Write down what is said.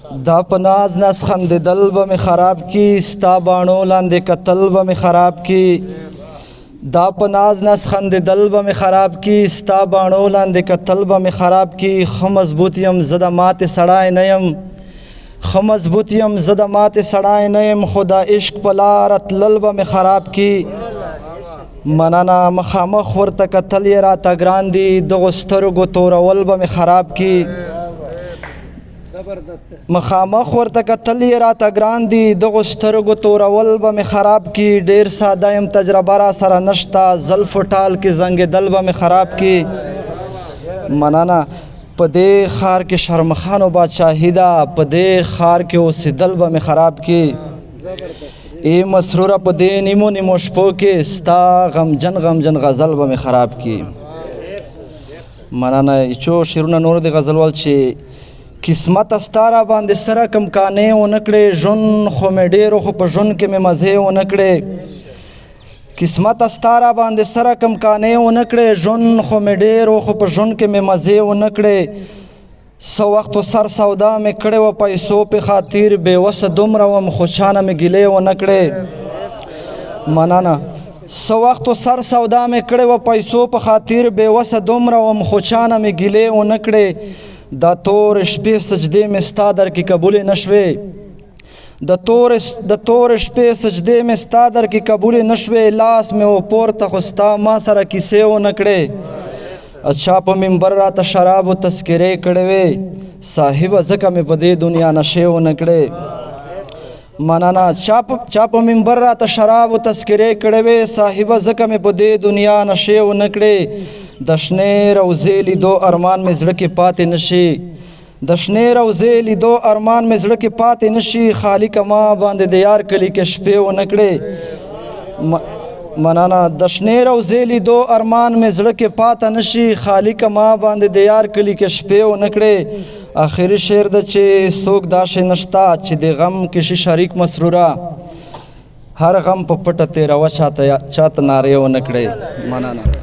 دا پناز نس خندیدل به می خراب کی ستا باڼو لاندې کتل به می خراب کی دا پناز نس خندیدل به می خراب کی ستا باڼو لاندې کتل به می خراب کی ښه مضبوط یم زه د ماتې سړی نه یم ښه مضبوط یم زه د ماتې سړی نه یم خو د عشق په لاره تلل به می خراب کی مننه مخامخ ورته کتل یې راته ګران دي دغو سترګو تورول به می خراب کی مخامخ ورته کتل یې راته ګران دي دغو سترګو تورول به می خراب کی ډېر ساده یم تجربه را سره نشته زلفو ټال کې زنګېدل به می خراب کی مننه په دې ښار کې شرمخانو بادشاهي ده په دې ښار کې اوسېدل به می خراب کی ای مسروره په دې نیمو نیمو شپو کې ستا غمجن غمجن غزل به می خراب کی مننه چو شعرونه نور د غزلوال چې قسمت ستا را باندې سره کم کانې ونه کړې ژوند خو مې ډېرو خو په ژوند کې مې مزې ونه کړې قسمت ستا را باندې سره کم کانې ونه کړې ژوند خو مې ډېرو خو په ژوند کې مې مزې ونه کړې څه وختو سر سودا مې کړې وه پیسو په خاطر بېوسه دومره وم خو چانه مې ګیلې ونه کړې مننه څه وختو سر سودا مې کړې وه پیسو په خاطر بېوسه دومره وم خو چانه مې ګیلې ونه کړې دا تور شپې سجدې مې ستا در کې قبولې نه شوې د تور شپې سجدې مې ستا در کې قبولې نه شوې لاس مې و پورته خو ستا ما سره کیسې ونه کړې چا په منبر راته شرابو تذکرې کړې وې صاحبه ځکه مې په دې دنیا نشې ونه کړې مننه چا په منبر راته شرابو تذکرې کړې وې صاحبه ځکه مې په دې دنیا نشې ونه کړې د شنې روضې لیدو ارمان مې زړه کې پاتې نشي د شنې روضې لیدو ارمان مې زړه کې پاتې نشي خالقه ما باندې د یار کلي کې شپې ونه کړې مننه د شنې روضې لیدو ارمان مې زړه کې پاتې نشي خالقه ما باندې د یار کلي کې شپې ونه کړې آخري شعر ده چې څوک داسې نشته چې د غم کې شي شریک مسروره هر غم په پټه تېروه چاته نارې ونه کړې مننه